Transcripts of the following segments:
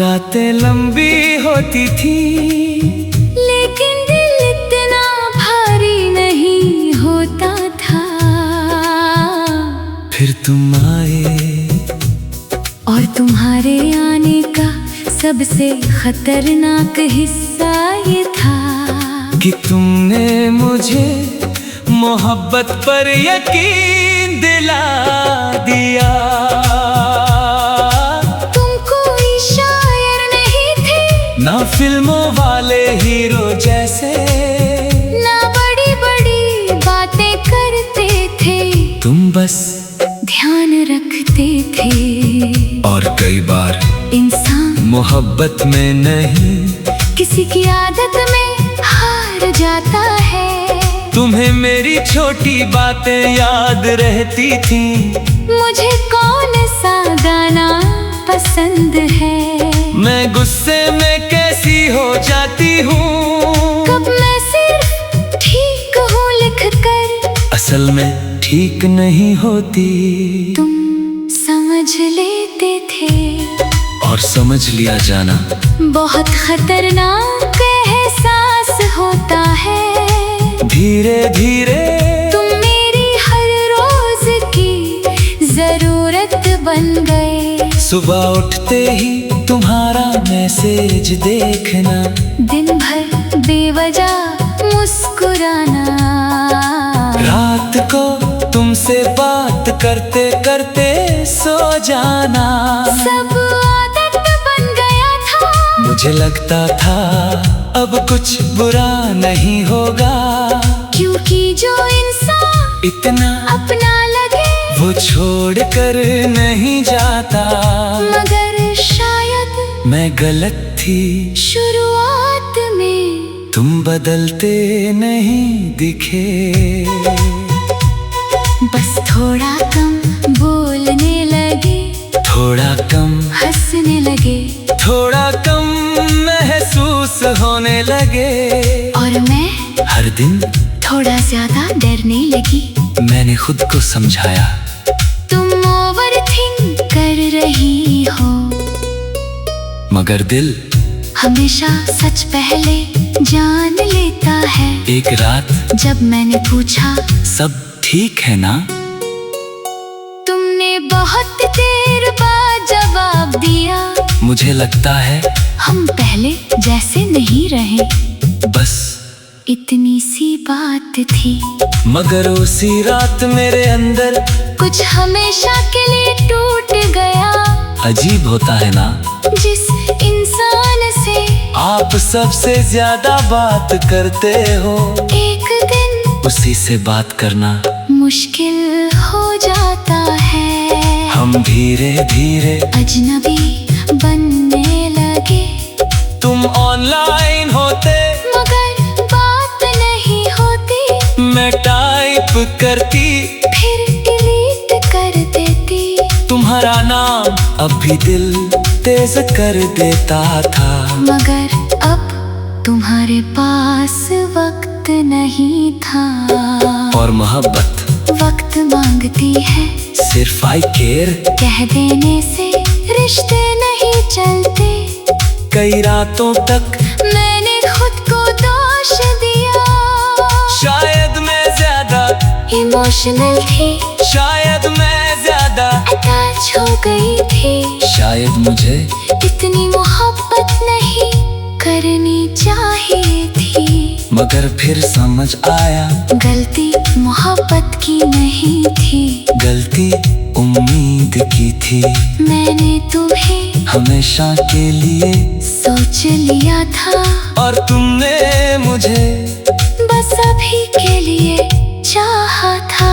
रातें लंबी होती थी, लेकिन दिल इतना भारी नहीं होता था। फिर तुम आए और तुम्हारे आने का सबसे खतरनाक हिस्सा ये था कि तुमने मुझे मोहब्बत पर यकीन दिला दिया। तुम कोई शायर नहीं थे, ना फिल्मों वाले हीरो जैसे, ना बड़ी बड़ी बातें करते थे। तुम बस ध्यान रखते थे। और कई बार इंसान मोहब्बत में नहीं, किसी की आदत में हार जाता है। तुम्हें मेरी छोटी बातें याद रहती थी। मुझे कौन सा गाना पसंद है, मैं गुस्से में कैसी हो जाती हूँ, कब मैं सिर्फ ठीक हूँ लिख कर, असल में ठीक नहीं होती। तुम समझ लेते थे। और समझ लिया जाना बहुत खतरनाक एहसास होता है। धीरे धीरे तुम मेरी हर रोज की जरूरत बन गए। सुबह उठते ही तुम्हारा मैसेज देखना, दिन भर बेवजह मुस्कुराना, रात को तुमसे बात करते करते सो जाना। सब आदत बन गया था। मुझे लगता था अब कुछ बुरा नहीं होगा, क्योंकि जो इंसान इतना अपना लगे वो छोड़ कर नहीं जाता। मगर शायद मैं गलत थी शुरुआत में, तुम बदलते नहीं दिखे। बस थोड़ा कम बोलने लगे, थोड़ा कम हंसने लगे, थोड़ा कम महसूस होने लगे। और मैं हर दिन थोड़ा ज्यादा डरने लगी। मैंने खुद को समझाया, तुम ओवरथिंक कर रही हो, मगर दिल हमेशा सच पहले जान लेता है। एक रात जब मैंने पूछा सब ठीक है ना, तुमने बहुत देर बाद जवाब दिया, मुझे लगता है हम पहले जैसे नहीं रहे। बस इतनी सी बात थी, मगर उसी रात मेरे अंदर कुछ हमेशा के लिए टूट गया। अजीब होता है ना, जिस इंसान से आप सबसे ज्यादा बात करते हो, एक दिन उसी से बात करना मुश्किल हो जाता है। हम धीरे धीरे अजनबी बनने लगे। तुम ऑनलाइन होते, मगर बात नहीं होती। मैं टाइप करती, फिर डिलीट कर देती। तुम्हारा नाम अब भी दिल तेज कर देता था। मगर अब तुम्हारे पास वक्त नहीं था। और मोहब्बत वक्त मांगती है, सिर्फ आई केयर कह देने से रिश्ते नहीं चलते। कई रातों तक मैंने खुद को दोष दिया। शायद मैं ज्यादा इमोशनल थी, शायद मैं ज्यादा अटैच हो गई थी। शायद मुझे इतनी मोहब्बत नहीं करनी चाहिए थी। मगर फिर समझ आया गलती मोहब्बत की नहीं थी, गलती उम्मीद की थी। मैंने तुम्हें हमेशा के लिए सोच लिया था, और तुमने मुझे बस अभी के लिए चाहा था।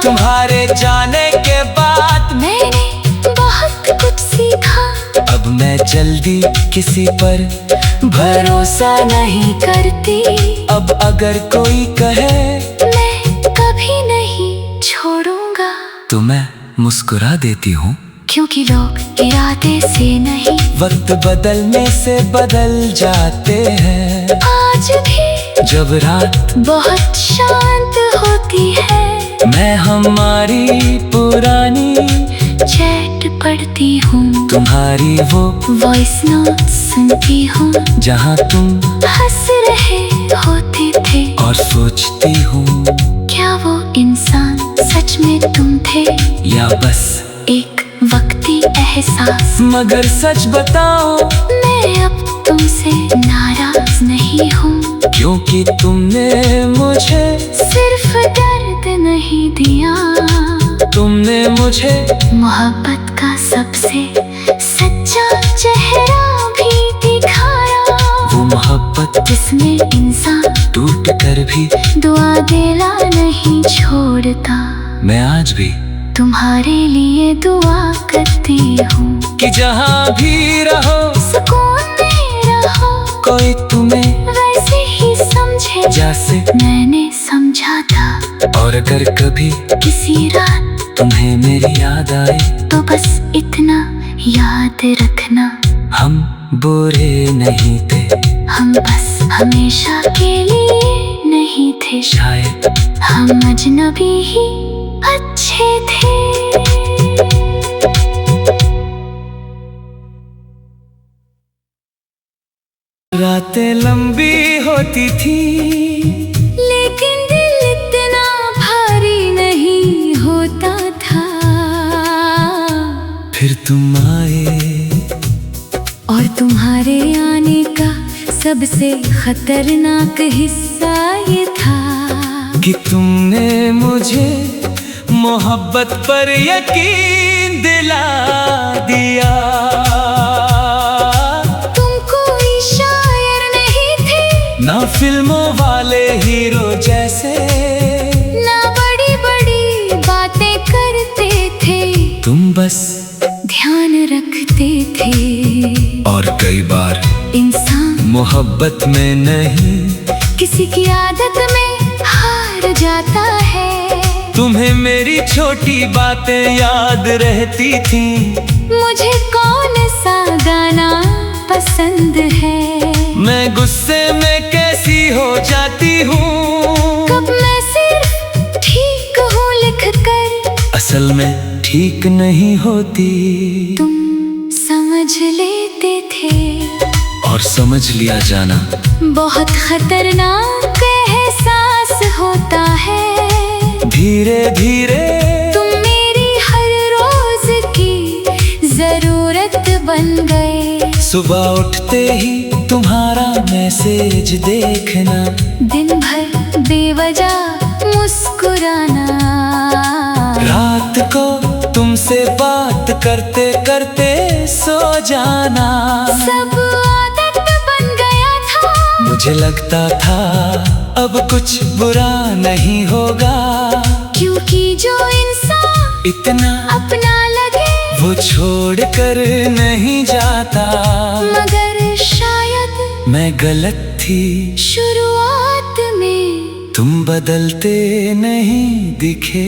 तुम्हारे जाने के बाद मैंने बहुत कुछ सीखा। अब मैं जल्दी किसी पर भरोसा नहीं करती। अब अगर कोई कहे मैं कभी नहीं छोड़ूंगा, तो मैं मुस्कुरा देती हूँ। क्योंकि लोग इरादे से नहीं, वक्त बदलने से बदल जाते हैं। आज भी जब रात बहुत शांत होती है, मैं हमारी पुरानी चैट पढ़ती हूँ। तुम्हारी वो वॉइस नोट सुनती हूँ जहाँ तुम हंस रहे होते थे, और सोचती हूँ क्या वो इंसान सच में तुम थे या बस एक वक्ती एहसास। मगर सच बताओ मैं अब तुमसे नाराज नहीं हूँ, क्योंकि तुमने मुझे सिर्फ दर्द नहीं दिया, तुमने मुझे मोहब्बत का सबसे सच्चा चेहरा भी दिखाया। वो मोहब्बत जिसमें इंसान टूट कर भी दुआ देना नहीं छोड़ता। मैं आज भी तुम्हारे लिए दुआ करती हूँ कि जहाँ भी रहो सुकून में रहो, कोई तुम्हें वैसे ही समझे जैसे मैंने समझा था। और अगर कभी किसी रात तुम्हें मेरी याद आए तो बस इतना याद रखना, हम बुरे नहीं थे, हम बस हमेशा के लिए नहीं थे, शायद हम अजनबी ही अच्छे थे। रातें लंबी होती थी लेकिन दिल इतना भारी नहीं होता था। फिर तुम आए और तुम्हारे आने का सबसे खतरनाक हिस्सा ये था कि तुमने मुझे मोहब्बत पर यकीन दिला दिया। तुम कोई शायर नहीं थे, ना फिल्मों वाले हीरो जैसे, ना बड़ी बड़ी बातें करते थे, तुम बस ध्यान रखते थे। और कई बार इंसान मोहब्बत में नहीं किसी की आदत में हार जाता है। तुम्हें मेरी छोटी बातें याद रहती थी, मुझे कौन सा गाना पसंद है, मैं गुस्से में कैसी हो जाती हूँ, कब मैं सिर्फ ठीक हूँ लिख कर, असल में ठीक नहीं होती। तुम समझ लेते थे और समझ लिया जाना बहुत खतरनाक एहसास होता है। धीरे धीरे तुम मेरी हर रोज की जरूरत बन गए। सुबह उठते ही तुम्हारा मैसेज देखना, दिन भर बेवजह मुस्कुराना, रात को तुमसे बात करते करते सो जाना, सब आदत बन गया था। मुझे लगता था अब कुछ बुरा नहीं होगा, क्योंकि जो इंसान इतना अपना लगे वो छोड़ कर नहीं जाता। मगर शायद मैं गलत थी, शुरुआत में तुम बदलते नहीं दिखे।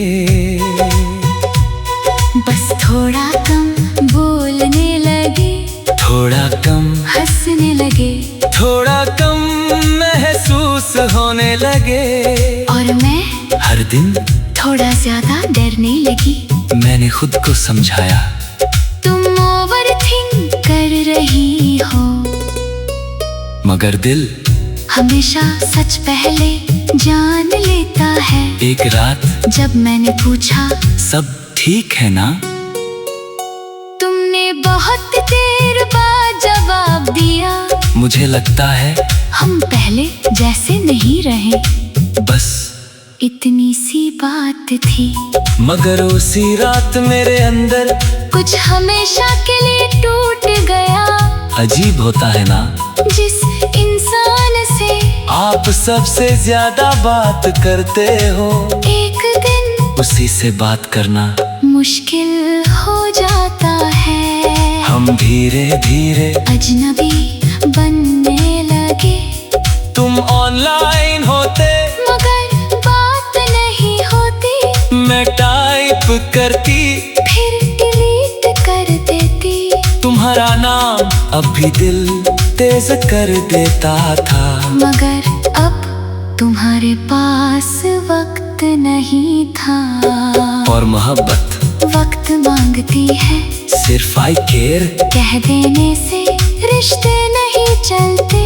बस थोड़ा कम बोलने लगे, थोड़ा कम हंसने लगे, थोड़ा कम महसूस होने लगे, और मैं हर दिन थोड़ा ज्यादा डरने लगी। मैंने खुद को समझाया तुम ओवरथिंक कर रही हो, मगर दिल हमेशा सच पहले जान लेता है। एक रात जब मैंने पूछा सब ठीक है ना, तुमने बहुत देर बाद जवाब दिया, मुझे लगता है हम पहले जैसे नहीं रहे, बस इतनी सी बात थी। मगर उसी रात मेरे अंदर कुछ हमेशा के लिए टूट गया। अजीब होता है ना, जिस इंसान से आप सबसे ज्यादा बात करते हो, एक दिन उसी से बात करना मुश्किल हो जाता है। हम धीरे धीरे अजनबी बनने लगे, तुम ऑनलाइन होते मगर बात नहीं होती, मैं टाइप करती फिर डिलीट कर देती। तुम्हारा नाम अब भी दिल तेज कर देता था, मगर अब तुम्हारे पास वक्त नहीं था। और मोहब्बत वक्त मांगती है सिर्फ आई केयर कह देने से रिश्ते नहीं चलते।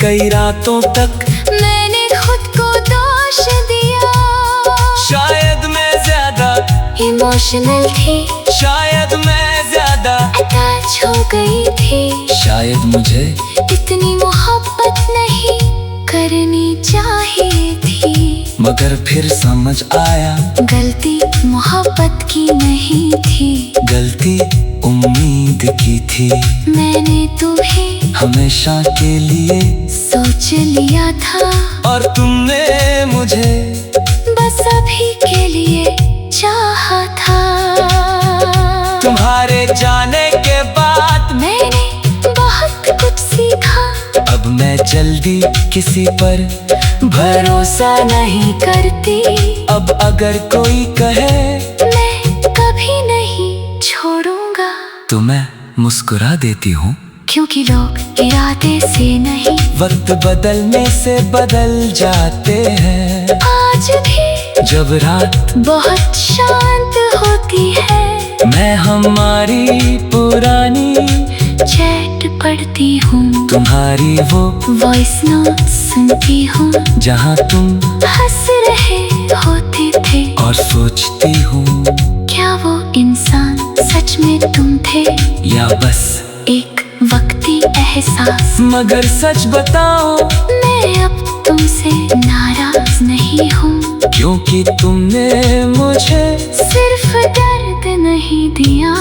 कई रातों तक मैंने खुद को दोष दिया। शायद मैं ज्यादा इमोशनल थी, शायद मैं ज्यादा अटैच हो गई थी। शायद मुझे इतनी मोहब्बत नहीं करनी चाहिए थी। मगर फिर समझ आया गलती मोहब्बत की नहीं थी, गलती उम्मीद की थी। मैंने तुम्हें हमेशा के लिए सोच लिया था, और तुमने मुझे बस अभी के लिए चाहा था। तुम्हारे जाने के बाद मैंने बहुत कुछ सीखा। अब मैं जल्दी किसी पर भरोसा नहीं करती। अब अगर कोई कहे मैं कभी नहीं छोड़ूंगा, तो मैं मुस्कुरा देती हूँ, क्योंकि लोग इरादे से नहीं वक्त बदलने से बदल जाते हैं। आज भी जब रात बहुत शांत होती है, मैं हमारी पुरानी चैट पढ़ती हूँ, तुम्हारी वो वॉइस नोट सुनती हूँ, जहाँ तुम हंस रहे होते थे। और सोचती हूँ क्या वो इंसान सच में तुम थे, या बस एक वक्ती एहसास। मगर सच बताओ मैं अब तुमसे नाराज नहीं हूँ, क्योंकि तुमने मुझे सिर्फ दर्द नहीं दिया,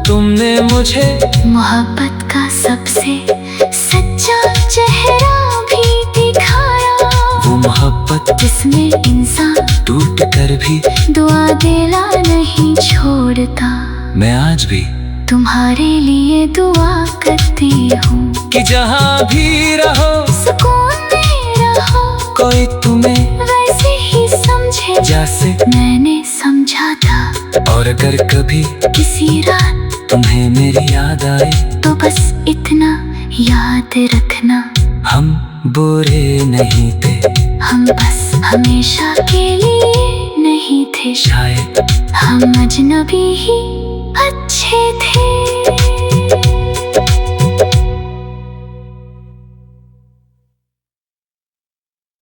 तुमने मुझे मोहब्बत का सबसे सच्चा चेहरा भी दिखाया। वो मोहब्बत जिसमें इंसान टूट कर भी दुआ देना नहीं छोड़ता। मैं आज भी तुम्हारे लिए दुआ करती हूँ कि जहाँ भी रहो सुकून में रहो, कोई तुम्हें वैसे ही समझे जैसे मैंने समझा था। और अगर कभी किसी रात तुम्हें मेरी याद आए तो बस इतना याद रखना, हम बुरे नहीं थे, हम बस हमेशा के लिए नहीं थे। शायद हम अजनबी ही अच्छे थे।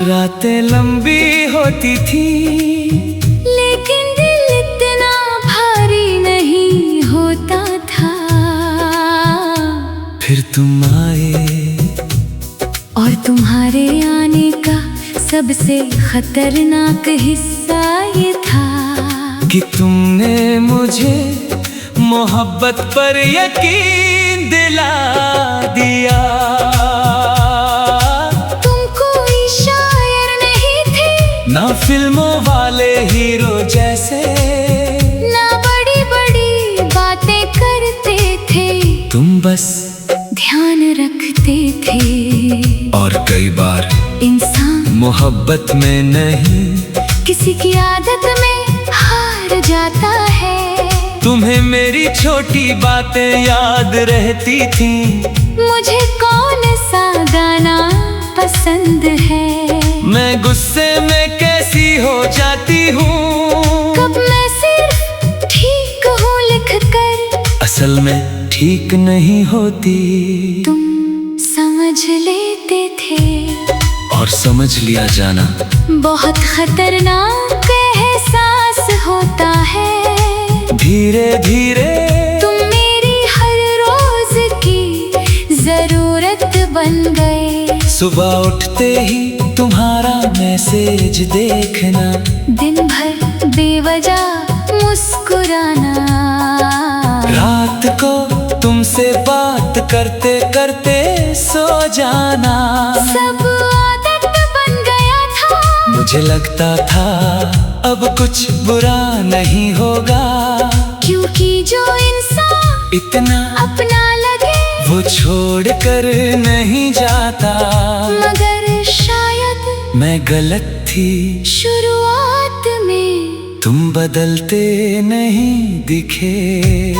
रातें लंबी होती थी, लेकिन दिल इतना भारी नहीं होता था। फिर तुम आए और तुम्हारे आने का सबसे खतरनाक हिस्सा ये था कि तुमने मुझे मोहब्बत पर यकीन दिला दिया। तुम कोई शायर नहीं थे, ना फिल्मों वाले हीरो जैसे, ना बड़ी बड़ी बातें करते थे, तुम बस ध्यान रखते थे। और कई बार इंसान मोहब्बत में नहीं किसी की आदत में हार जाता है। तुम्हें मेरी छोटी बातें याद रहती थी, मुझे कौन सा गाना पसंद है, मैं गुस्से में कैसी हो जाती हूँ, कब मैं सिर्फ ठीक हूँ लिख कर, असल में ठीक नहीं होती। तुम समझ लेते थे। और समझ लिया जाना बहुत खतरनाक एहसास होता है। धीरे धीरे तुम मेरी हर रोज की जरूरत बन गए। सुबह उठते ही तुम्हारा मैसेज देखना, दिन भर बेवजह मुस्कुराना, रात को तुमसे बात करते करते सो जाना। सब आदत बन गया था। मुझे लगता था अब कुछ बुरा नहीं होगा, क्योंकि जो इंसान इतना अपना लगे वो छोड़ कर नहीं जाता। मगर शायद मैं गलत थी, शुरुआत में तुम बदलते नहीं दिखे।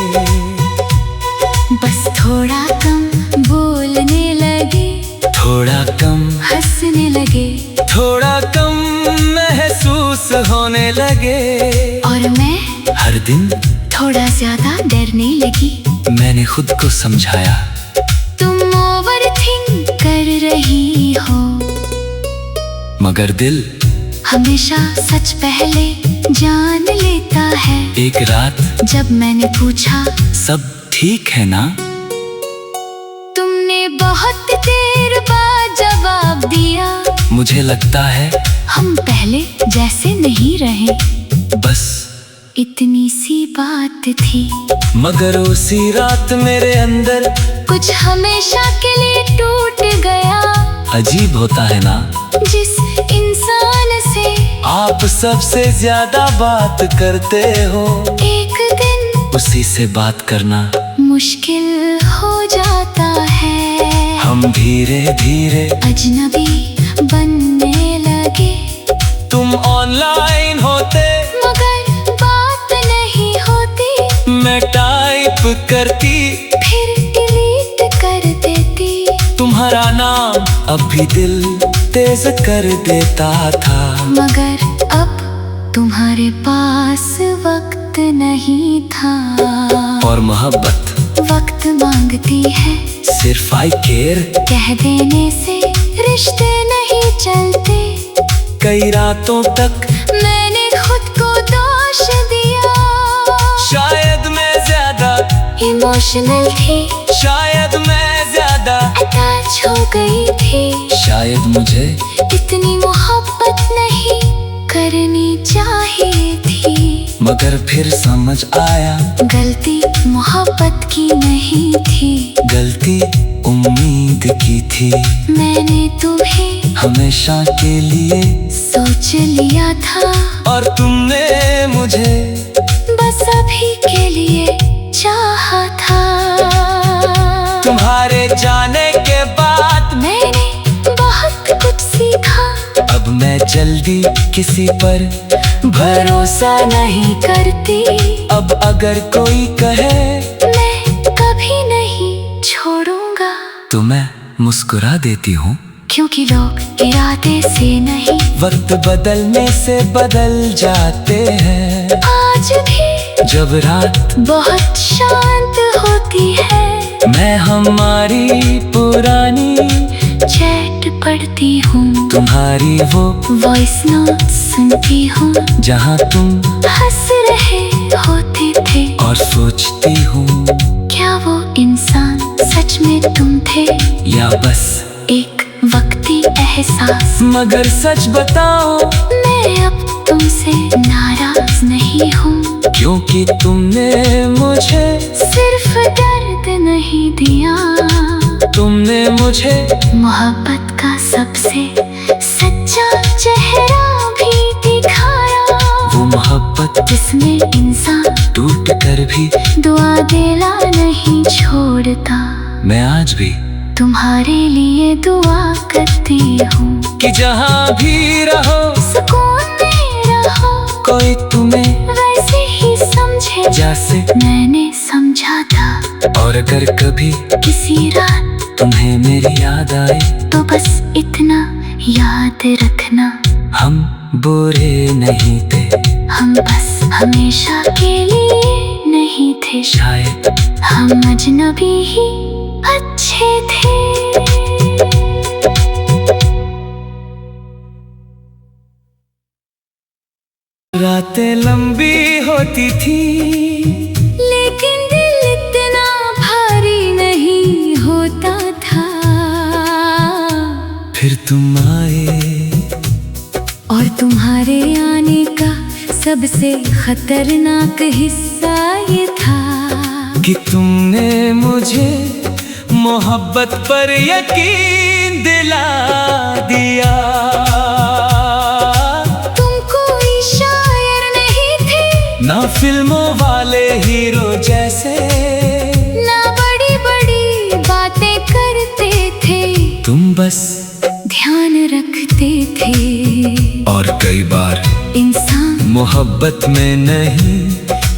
बस थोड़ा कम बोलने लगे, थोड़ा कम हंसने लगे, थोड़ा कम महसूस होने लगे। और मैं हर दिन थोड़ा ज्यादा डरने लगी। मैंने खुद को समझाया, तुम ओवर थिंक कर रही हो। मगर दिल हमेशा सच पहले जान लेता है। एक रात जब मैंने पूछा सब ठीक है ना, तुमने बहुत देर बाद जवाब दिया, मुझे लगता है हम पहले जैसे नहीं रहे। बस इतनी सी बात थी, मगर उसी रात मेरे अंदर कुछ हमेशा के लिए टूट गया। अजीब होता है ना, जिस इंसान से आप सबसे ज्यादा बात करते हो, एक दिन उसी से बात करना मुश्किल हो जाता है। हम धीरे धीरे अजनबी बनने लगे। तुम ऑनलाइन होते, मगर बात नहीं होती। मैं टाइप करती, फिर डिलीट कर देती। तुम्हारा नाम अब भी दिल तेज कर देता था। मगर अब तुम्हारे पास वक्त नहीं था। और मोहब्बत वक्त मांगती है, सिर्फ आई केयर कह देने से रिश्ते नहीं चलते। कई रातों तक मैंने खुद को दोष दिया। शायद मैं ज्यादा इमोशनल थी, शायद मैं ज्यादा अटैच हो गई थी। शायद मुझे इतनी मोहब्बत नहीं करनी चाहिए थी। मगर फिर समझ आया, गलती मोहब्बत की नहीं थी, गलती उम्मीद की थी। मैंने तुम्हें हमेशा के लिए सोच लिया था, और तुमने मुझे बस अभी के लिए चाहा था। तुम्हारे जाने के बाद मैंने बहुत कुछ सीखा। अब मैं जल्दी किसी पर भरोसा नहीं करती। अब अगर कोई कहे मैं कभी नहीं छोड़ूंगा, तो मैं मुस्कुरा देती हूँ, क्योंकि लोग इरादे से नहीं वक्त बदलने से बदल जाते हैं। आज भी जब रात बहुत शांत होती है, मैं हमारी पुरानी चैट पढ़ती हूँ, तुम्हारी वो वॉइस नोट सुनती हूँ, जहाँ तुम हंस रहे होते थे। और सोचती हूँ, क्या वो इंसान सच में तुम थे, या बस एक वक्ती एहसास। मगर सच बताओ, मैं अब तुमसे नाराज नहीं हूँ, क्योंकि तुमने मुझे सिर्फ दर्द नहीं दिया, तुमने मुझे मोहब्बत का सबसे सच्चा चेहरा भी दिखाया। वो मोहब्बत जिसमें इंसान टूट कर भी दुआ देना नहीं छोड़ता। मैं आज भी तुम्हारे लिए दुआ करती हूँ, कि जहाँ भी रहो सुकून में रहो, कोई तुम्हें वैसे ही समझे जैसे मैंने समझा था। और अगर कभी किसी रात तुम्हें मेरी याद आए, तो बस इतना याद रखना, हम बुरे नहीं थे, हम बस हमेशा के लिए नहीं थे। शायद हम अजनबी ही अच्छे थे। रातें लंबी होती थी, लेकिन दिल इतना भारी नहीं होता था। फिर तुम आए, और तुम्हारे आने का सबसे खतरनाक हिस्सा ये था कि तुमने मुझे मोहब्बत पर यकीन दिला दिया। तुम कोई शायर नहीं थे, ना फिल्मों वाले हीरो जैसे, ना बड़ी बड़ी बातें करते थे, तुम बस ध्यान रखते थे। और कई बार इंसान मोहब्बत में नहीं,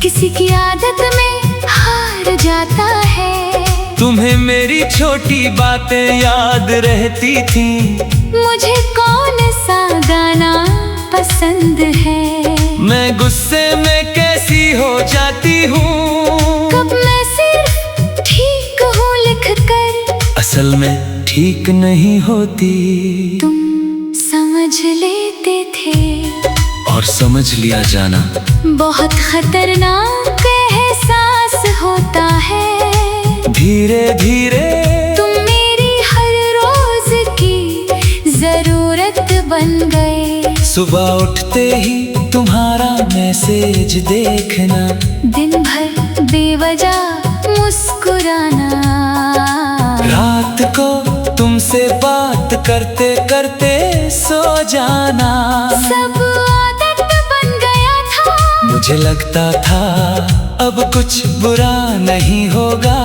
किसी की आदत में हार जाता है। तुम्हें मेरी छोटी बातें याद रहती थी, मुझे कौन सा गाना पसंद है, मैं गुस्से में कैसी हो जाती हूँ। कब मैं सिर्फ ठीक हूँ लिख कर, असल में ठीक नहीं होती। तुम समझ लेते थे, और समझ लिया जाना बहुत खतरनाक एहसास होता है। धीरे धीरे तुम मेरी हर रोज की जरूरत बन गए। सुबह उठते ही तुम्हारा मैसेज देखना, दिन भर बेवजह मुस्कुराना, रात को तुमसे बात करते करते सो जाना। सब आदत बन गया था। मुझे लगता था अब कुछ बुरा नहीं होगा,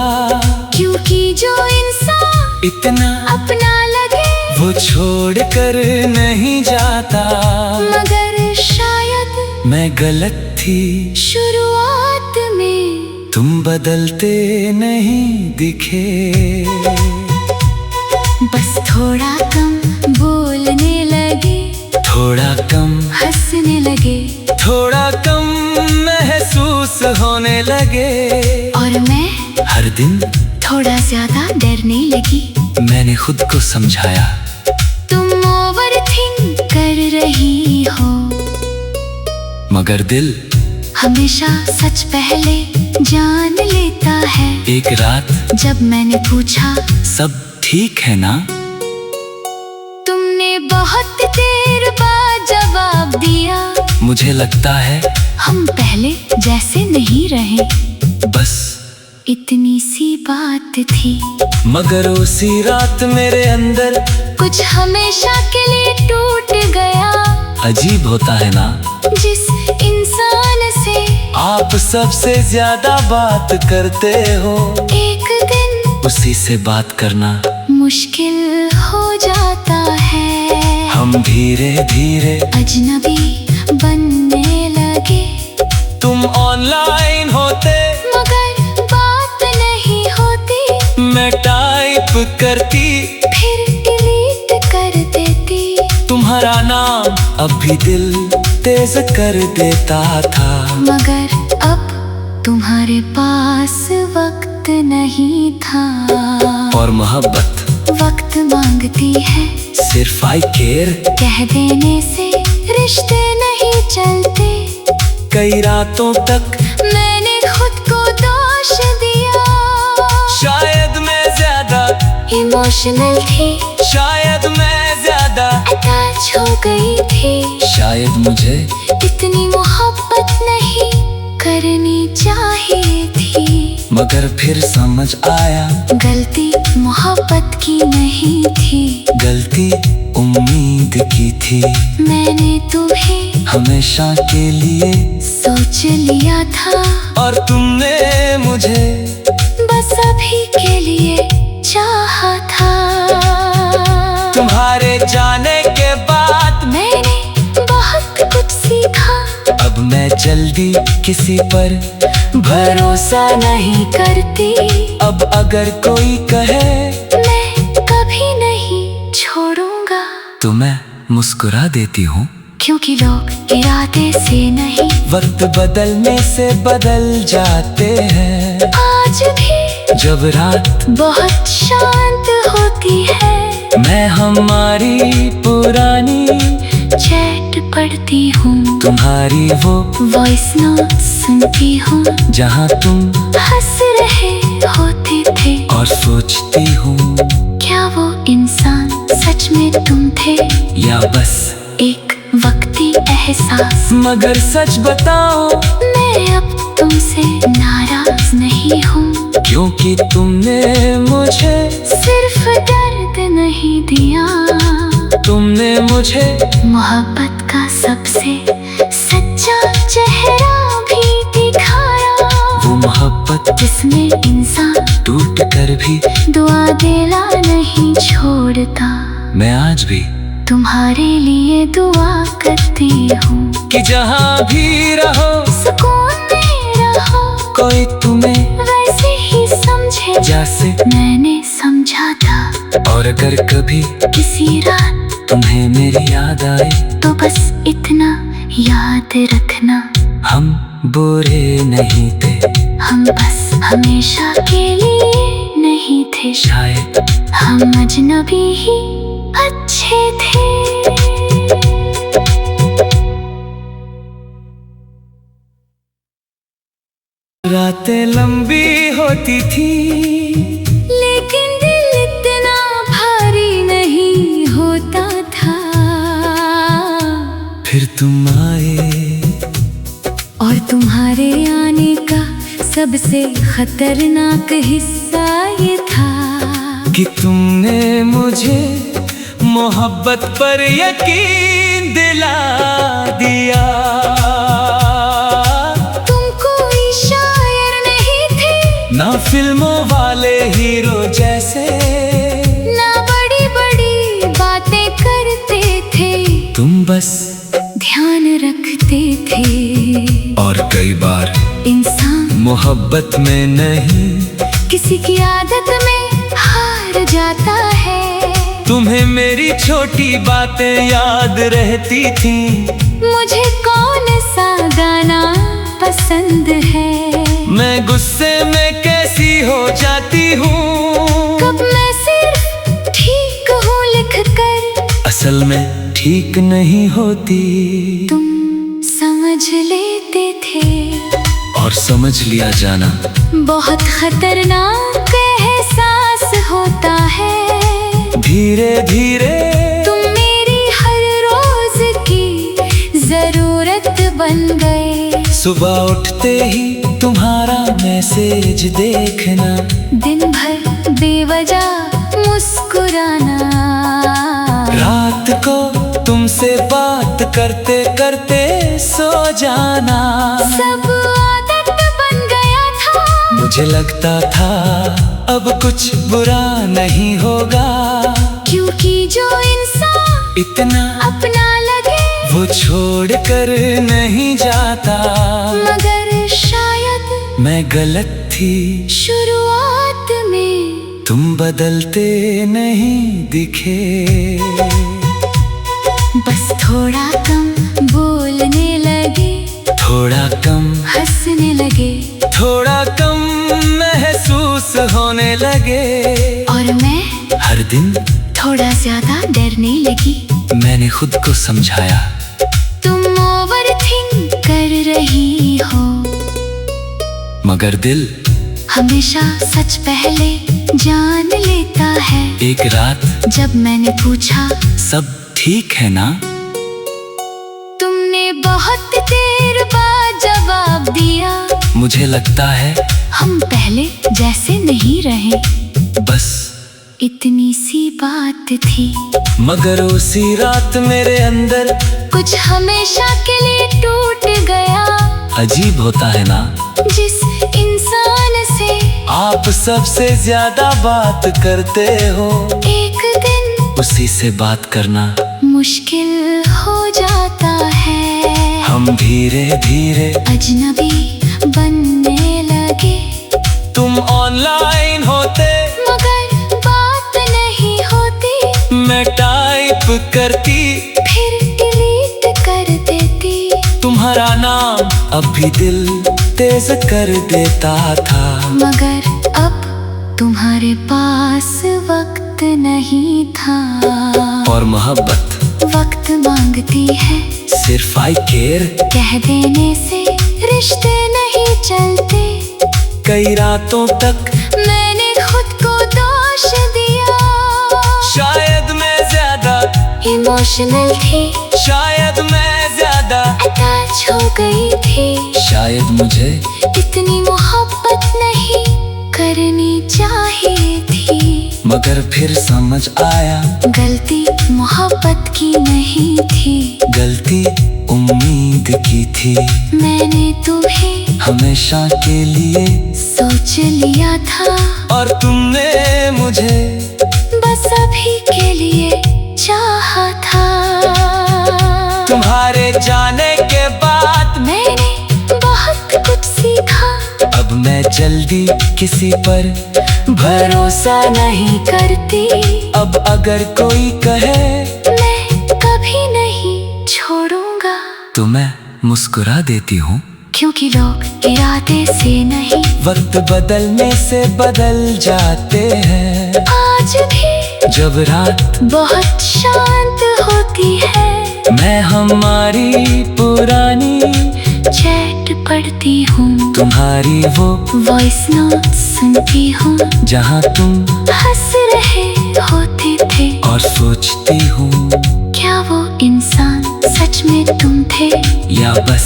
क्योंकि जो इंसान इतना अपना लगे वो छोड़ कर नहीं जाता। मगर शायद मैं गलत थी शुरुआत में, तुम बदलते नहीं दिखे। बस थोड़ा कम बोलने लगे, थोड़ा कम हंसने लगे, थोड़ा कम महसूस होने लगे। और मैं हर दिन थोड़ा ज्यादा डरने लगी। मैंने खुद को समझाया, तुम ओवरथिंक कर रही हो, मगर दिल हमेशा सच पहले जान लेता है। एक रात जब मैंने पूछा सब ठीक है ना, तुमने बहुत देर बाद जवाब दिया, मुझे लगता है हम पहले जैसे नहीं रहे। बस इतनी सी बात थी, मगर उसी रात मेरे अंदर कुछ हमेशा के लिए टूट गया। अजीब होता है ना, जिस इंसान से आप सबसे ज्यादा बात करते हो, एक दिन उसी से बात करना मुश्किल हो जाता है। हम धीरे धीरे अजनबी बनने लगे। तुम ऑनलाइन होते मगर बात नहीं होती, मैं टाइप करती फिर डिलीट कर देती। तुम्हारा नाम अब भी दिल तेज कर देता था। मगर अब तुम्हारे पास वक्त नहीं था। और मोहब्बत वक्त मांगती है, सिर्फ आई केयर कह देने से रिश्ते नहीं चलते। कई रातों तक मैंने खुद को दोष दिया, शायद मैं ज्यादा इमोशनल थी, शायद मैं ज्यादा अटैच हो गई थी। शायद मुझे इतनी मोहब्बत नहीं करनी चाहिए थी। मगर फिर समझ आया गलती मोहब्बत की नहीं थी, गलती उम्मीद की थी। मैंने तुम्हें हमेशा के लिए सोच लिया था, और तुमने मुझे बस अभी के लिए चाहा था। तुम्हारे जाने के बाद मैंने बहुत कुछ सीखा, अब मैं जल्दी किसी पर भरोसा नहीं करती। अब अगर कोई कहे मैं कभी नहीं छोड़ूंगा, तो मैं मुस्कुरा देती हूँ, क्योंकि लोग इरादे से नहीं वक्त बदलने से बदल जाते हैं। आज भी जब रात बहुत शांत होती है, मैं हमारी पुरानी चैट पढ़ती हूँ, तुम्हारी वो वॉइस नोट सुनती हूँ, जहाँ तुम हंस रहे होते थे। और सोचती हूँ क्या वो इंसान सच में तुम थे, या बस एक वक्ती एहसास। मगर सच बताओ मैं अब तुमसे नाराज नहीं हूँ, क्योंकि तुमने मुझे सिर्फ दर्द नहीं दिया, तुमने मुझे मोहब्बत का सबसे सच्चा चेहरा भी दिखाया। वो मोहब्बत जिसमें इंसान टूट कर भी दुआ देना नहीं छोड़ता। मैं आज भी तुम्हारे लिए दुआ करती हूँ कि जहाँ भी रहो सुकून में रहो, कोई तुम्हें वैसे ही समझे जैसे मैंने समझा था। और अगर कभी किसी रात तुम्हें मेरी याद आए तो बस इतना याद रखना हम बुरे नहीं थे, हम बस हमेशा के लिए नहीं थे। शायद हम अजनबी ही अच्छे थे। रातें लंबी होती थी, लेकिन दिल इतना भारी नहीं होता था। फिर तुम आए और तुम्हारे आने का सबसे खतरनाक हिस्सा ये था कि तुमने मुझे मोहब्बत पर यकीन दिला दिया। तुम कोई शायर नहीं थे, ना फिल्मों वाले हीरो जैसे, ना बड़ी बड़ी बातें करते थे। तुम बस ध्यान रखते थे। और कई बार इंसान मोहब्बत में नहीं, किसी की आदत में हार जाता है। तुम्हें मेरी छोटी बातें याद रहती थी। मुझे कौन सा गाना पसंद है, मैं गुस्से में कैसी हो जाती हूँ, कब मैं सिर्फ ठीक हूँ लिख कर, असल में ठीक नहीं होती। तुम समझ लेते थे। और समझ लिया जाना बहुत खतरनाक एहसास होता है। धीरे धीरे तुम मेरी हर रोज की जरूरत बन गए। सुबह उठते ही तुम्हारा मैसेज देखना, दिन भर बेवजह मुस्कुराना, रात को तुमसे बात करते करते सो जाना। सब आदत बन गया था। मुझे लगता था अब कुछ बुरा नहीं होगा, क्योंकि जो इंसान इतना अपना लगे वो छोड़ कर नहीं जाता। मगर शायद मैं गलत थी, शुरुआत में तुम बदलते नहीं दिखे। बस थोड़ा कम बोलने लगे, थोड़ा कम हंसने लगे, थोड़ा कम महसूस होने लगे। और मैं हर दिन थोड़ा ज्यादा डरने लगी। मैंने खुद को समझाया, तुम ओवरथिंक कर रही हो, मगर दिल हमेशा सच पहले जान लेता है। एक रात जब मैंने पूछा सब ठीक है ना, तुमने बहुत देर बाद जवाब दिया, मुझे लगता है हम पहले जैसे नहीं रहे। बस इतनी सी बात थी, मगर उसी रात मेरे अंदर कुछ हमेशा के लिए टूट गया। अजीब होता है ना, जिस इंसान से आप सबसे ज्यादा बात करते हो, एक दिन उसी से बात करना मुश्किल हो जाता है। हम धीरे धीरे अजनबी बनने लगे। तुम ऑनलाइन होते, मगर बात नहीं होती। मैं टाइप करती, फिर डिलीट कर देती। तुम्हारा नाम अब भी दिल तेज कर देता था। मगर अब तुम्हारे पास वक्त नहीं था। और मोहब्बत वक्त मांगती है, सिर्फ आई केयर कह देने से रिश्ते नहीं चलते। कई रातों तक मैंने खुद को दोष दिया। शायद मैं ज्यादा इमोशनल थी, शायद मैं ज्यादा अटैच हो गई थी। शायद मुझे इतनी मोहब्बत नहीं करनी चाहिए थी। मगर फिर समझ आया, गलती मोहब्बत की नहीं थी, गलती उम्मीद की थी। मैंने तुम्हें हमेशा के लिए सोच लिया था, और तुमने मुझे बस अभी के लिए चाहा था। तुम्हारे जाने के बाद मैंने बहुत कुछ सीखा। अब मैं जल्दी किसी पर भरोसा नहीं करती। अब अगर कोई कहे मैं कभी नहीं छोड़ूंगा, तो मैं मुस्कुरा देती हूँ, क्योंकि लोग इरादे से नहीं वक्त बदलने से बदल जाते हैं। आज भी जब रात बहुत शांत होती है, मैं हमारी पुरानी चैट पढ़ती हूँ, तुम्हारी वो वॉइस नोट सुनती हूँ, जहाँ तुम हंस रहे होते थे। और सोचती हूँ क्या वो इंसान सच में तुम थे, या बस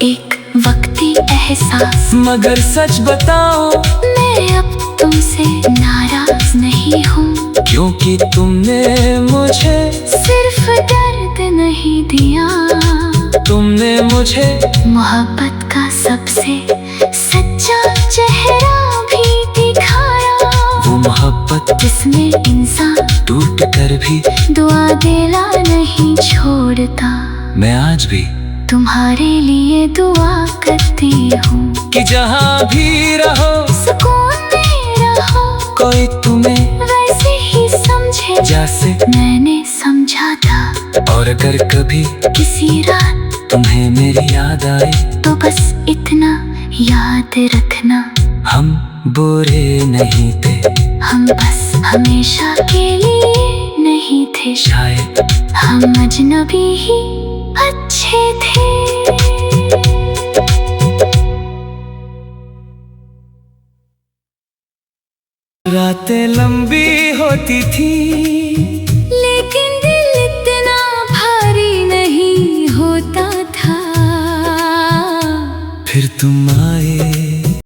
एक वक्ती एहसास। मगर सच बताओ, मैं अब तुमसे नाराज नहीं हूँ, क्योंकि तुमने मुझे सिर्फ दर्द नहीं दिया, तुमने मुझे मोहब्बत का सबसे सच्चा चेहरा भी दिखाया। वो मोहब्बत जिसमें इंसान टूट कर भी दुआ देना नहीं छोड़ता। मैं आज भी तुम्हारे लिए दुआ करती हूँ कि जहाँ भी रहो सुकून में रहो, कोई तुम्हें वैसे ही समझे जैसे मैंने समझा था। और अगर कभी किसी रात तुम्हें मेरी याद आए तो बस इतना याद रखना, हम बुरे नहीं थे, हम बस हमेशा के लिए नहीं थे। शायद हम अजनबी ही अच्छे थे। रातें लंबी होती थी, लेकिन दिल इतना भारी नहीं होता था। फिर तुम